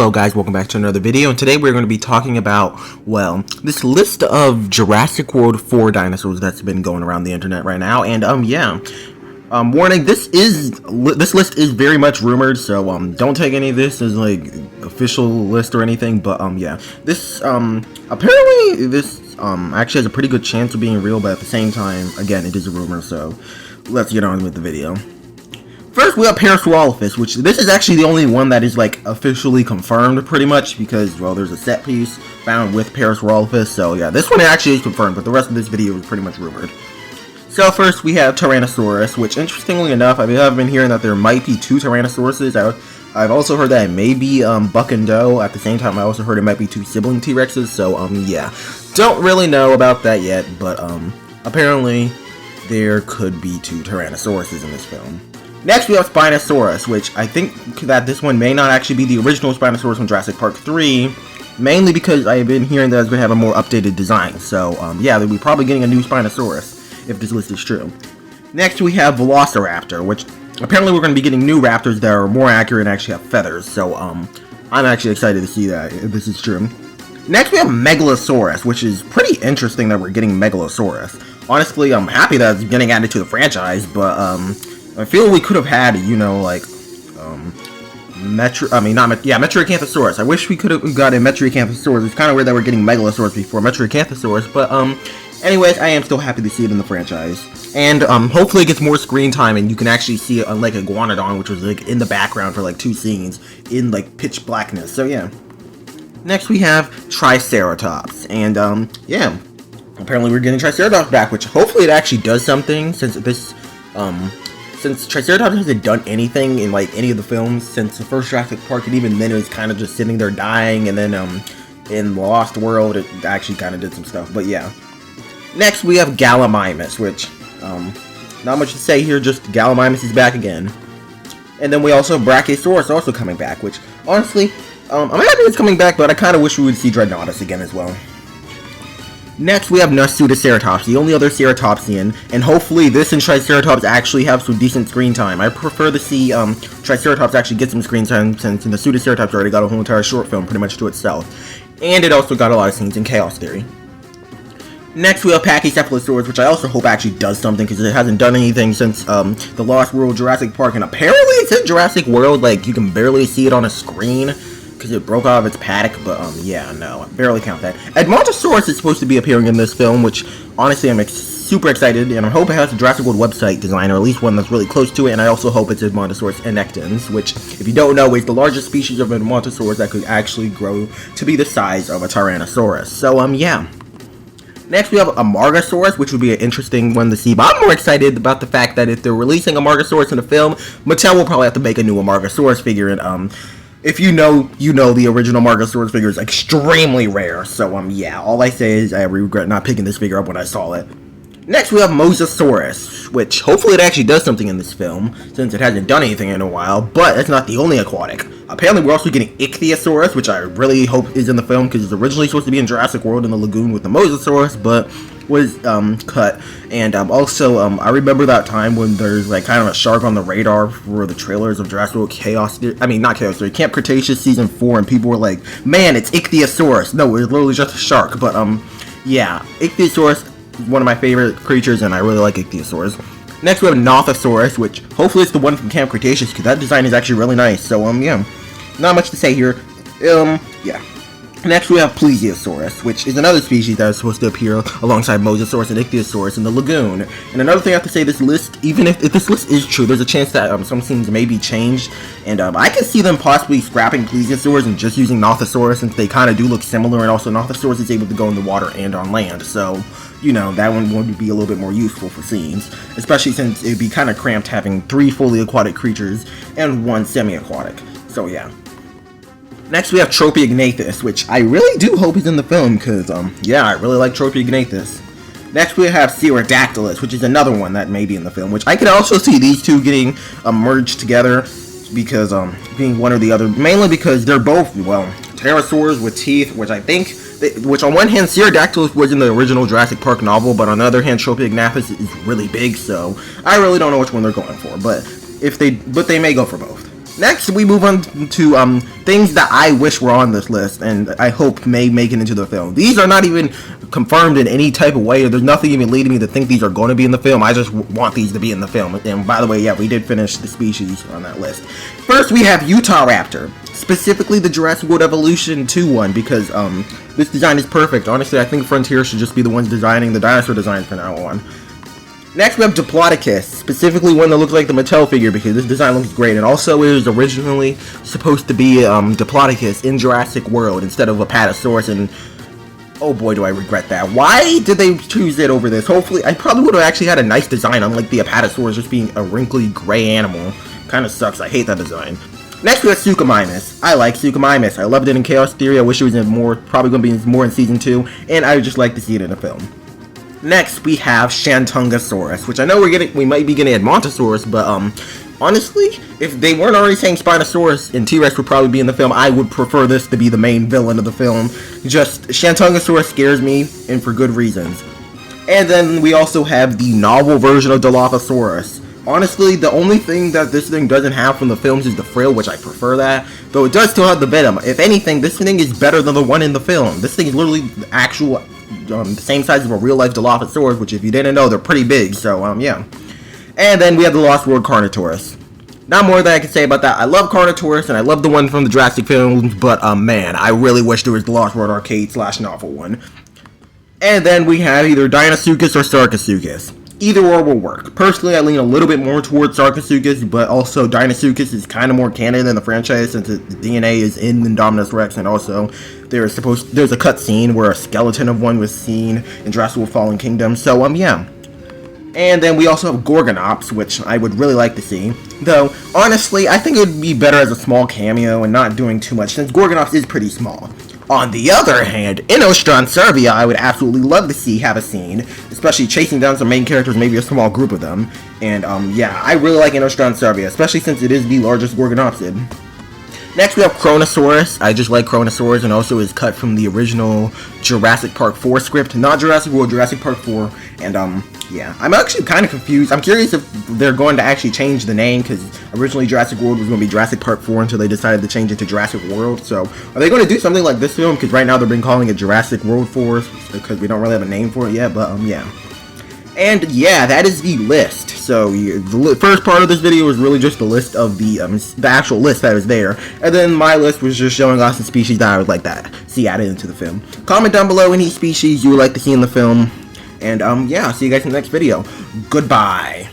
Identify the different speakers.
Speaker 1: Hello guys, welcome back to another video, and today we're going to be talking about, well, this list of Jurassic World 4 dinosaurs that's been going around the internet right now, and warning, this list is very much rumored, so don't take any of this as like official list or anything, but this apparently this actually has a pretty good chance of being real, but at the same time, again, it is a rumor, so let's get on with the video. First, we have Parasaurolophus, which this is actually the only one that is like officially confirmed, pretty much, because, well, there's a set piece found with Parasaurolophus, so yeah, this one actually is confirmed, but the rest of this video is pretty much rumored. So first, we have Tyrannosaurus, which, interestingly enough, I've been hearing that there might be two Tyrannosauruses. I've also heard that it may be Buck and Doe. At the same time, I also heard it might be two sibling T-Rexes, so yeah, don't really know about that yet, but apparently there could be two Tyrannosauruses in this film. Next, we have Spinosaurus, which I think that this one may not actually be the original Spinosaurus from Jurassic Park 3, mainly because I've been hearing that it's going to have a more updated design. So, yeah, we'll be probably getting a new Spinosaurus, if this list is true. Next, we have Velociraptor, which apparently we're going to be getting new raptors that are more accurate and actually have feathers. So, I'm actually excited to see that, if this is true. Next, we have Megalosaurus, which is pretty interesting that we're getting Megalosaurus. Honestly, I'm happy that it's getting added to the franchise, but, I feel we could have had, you know, like, Metriacanthosaurus. I wish we could have gotten Metriacanthosaurus. It's kind of weird that we're getting Megalosaurus before Metriacanthosaurus, but, anyways, I am still happy to see it in the franchise. And, hopefully it gets more screen time and you can actually see it on, like, Iguanodon, which was, like, in the background for, like, 2 scenes in, like, pitch blackness. So, yeah. Next, we have Triceratops. And, yeah. Apparently we're getting Triceratops back, which hopefully it actually does something, since this, since Triceratops hasn't done anything in, like, any of the films since the first Jurassic Park, and even then it was kind of just sitting there dying, and then, in Lost World, it actually kind of did some stuff, but yeah. Next, we have Gallimimus, which, not much to say here, just Gallimimus is back again. And then we also have Brachiosaurus also coming back, which, honestly, I'm happy it's coming back, but I kind of wish we would see Dreadnoughtus again as well. Next, we have Pseudoceratops, the only other ceratopsian, and hopefully this and Triceratops actually have some decent screen time. I prefer to see Triceratops actually get some screen time, since the Pseudoceratops already got a whole entire short film pretty much to itself. And it also got a lot of scenes in Chaos Theory. Next, we have Pachycephalosaurus, which I also hope actually does something, because it hasn't done anything since the Lost World Jurassic Park, and apparently it's in Jurassic World, like, you can barely see it on a screen, because it broke out of its paddock, but, yeah, no, barely count that. Edmontosaurus is supposed to be appearing in this film, which, honestly, I'm super excited, and I hope it has a Jurassic World website design, or at least one that's really close to it, and I also hope it's Edmontosaurus annectens, which, if you don't know, is the largest species of Edmontosaurus that could actually grow to be the size of a Tyrannosaurus. So, yeah. Next, we have Amargasaurus, which would be an interesting one to see, but I'm more excited about the fact that if they're releasing Amargasaurus in the film, Mattel will probably have to make a new Amargasaurus figure, and, if you know, the original Amargasaurus figure is extremely rare, so, yeah, all I say is I regret not picking this figure up when I saw it. Next, we have Mosasaurus, which hopefully it actually does something in this film, since it hasn't done anything in a while, but it's not the only aquatic. Apparently, we're also getting Ichthyosaurus, which I really hope is in the film, because it's originally supposed to be in Jurassic World in the lagoon with the Mosasaurus, but was cut. And also, I remember that time when there's like kind of a shark on the radar for the trailers of Jurassic World Camp Cretaceous Season 4, and people were like, man, it's Ichthyosaurus. No, it's literally just a shark, but yeah, Ichthyosaurus is one of my favorite creatures, and I really like Ichthyosaurus. Next, we have Nothosaurus, which hopefully it's the one from Camp Cretaceous, because that design is actually really nice, so yeah, not much to say here. Yeah. Next, we have Plesiosaurus, which is another species that is supposed to appear alongside Mosasaurus and Ichthyosaurus in the lagoon. And another thing I have to say, this list, even if this list is true, there's a chance that some scenes may be changed, and I can see them possibly scrapping Plesiosaurus and just using Nothosaurus, since they kind of do look similar, and also Nothosaurus is able to go in the water and on land, so, you know, that one would be a little bit more useful for scenes, especially since it would be kind of cramped having 3 fully aquatic creatures and 1 semi-aquatic, so yeah. Next, we have Tropeognathus, which I really do hope is in the film, because, yeah, I really like Tropeognathus. Next, we have Pterodactylus, which is another one that may be in the film, which I can also see these two getting merged together, because, being one or the other, mainly because they're both, well, pterosaurs with teeth, which I think, which on one hand, Pterodactylus was in the original Jurassic Park novel, but on the other hand, Tropeognathus is really big, so I really don't know which one they're going for, but they may go for both. Next, we move on to things that I wish were on this list, and I hope may make it into the film. These are not even confirmed in any type of way, or there's nothing even leading me to think these are going to be in the film. I just want these to be in the film. And by the way, yeah, we did finish the species on that list. First, we have Utah Raptor, specifically the Jurassic World Evolution 2 one, because this design is perfect. Honestly, I think Frontier should just be the ones designing the dinosaur designs from now on. Next, we have Diplodocus, specifically one that looks like the Mattel figure, because this design looks great. And also, it was originally supposed to be Diplodocus in Jurassic World instead of Apatosaurus, and oh boy, do I regret that. Why did they choose it over this? Hopefully, I probably would have actually had a nice design, unlike the Apatosaurus just being a wrinkly gray animal. Kind of sucks. I hate that design. Next, we have Suchomimus. I like Suchomimus. I loved it in Chaos Theory. I wish it was in more, probably going to be more in Season 2, and I would just like to see it in a film. Next, we have Shantungosaurus, which I know we might be getting Edmontosaurus, but honestly, if they weren't already saying Spinosaurus and T-Rex would probably be in the film, I would prefer this to be the main villain of the film. Just, Shantungosaurus scares me, and for good reasons. And then we also have the novel version of Dilophosaurus. Honestly, the only thing that this thing doesn't have from the films is the frill, which I prefer that. Though it does still have the venom. If anything, this thing is better than the one in the film. This thing is literally the actual, the same size of a real-life Dilophosaurus, which if you didn't know, they're pretty big, so, yeah. And then we have the Lost World Carnotaurus. Not more that I can say about that. I love Carnotaurus, and I love the one from the Jurassic films, but, man, I really wish there was the Lost World Arcade / novel one. And then we have either Deinosuchus or Sarcosuchus. Either or will work. Personally, I lean a little bit more towards Sarcosuchus, but also Deinosuchus is kind of more canon in the franchise since the DNA is in Indominus Rex, and also there's a cut scene where a skeleton of one was seen in Jurassic World Fallen Kingdom, so yeah. And then we also have Gorgonops, which I would really like to see. Though, honestly, I think it would be better as a small cameo and not doing too much, since Gorgonops is pretty small. On the other hand, Inostrancevia, I would absolutely love to see have a scene, especially chasing down some main characters, maybe a small group of them. And, yeah, I really like Inostrancevia, especially since it is the largest Gorgonopsid. Next, we have Kronosaurus. I just like Kronosaurus, and also is cut from the original Jurassic Park 4 script. Not Jurassic World, Jurassic Park 4. And, yeah. I'm actually kind of confused. I'm curious if they're going to actually change the name, because originally Jurassic World was going to be Jurassic Park 4 until they decided to change it to Jurassic World. So, are they going to do something like this film? Because right now they've been calling it Jurassic World 4, because we don't really have a name for it yet, but, yeah. And yeah, that is the list. So the first part of this video was really just the list of the actual list that was there, and then my list was just showing us the species that I would like to see added into the film. Comment down below any species you would like to see in the film, and yeah, I'll see you guys in the next video. Goodbye.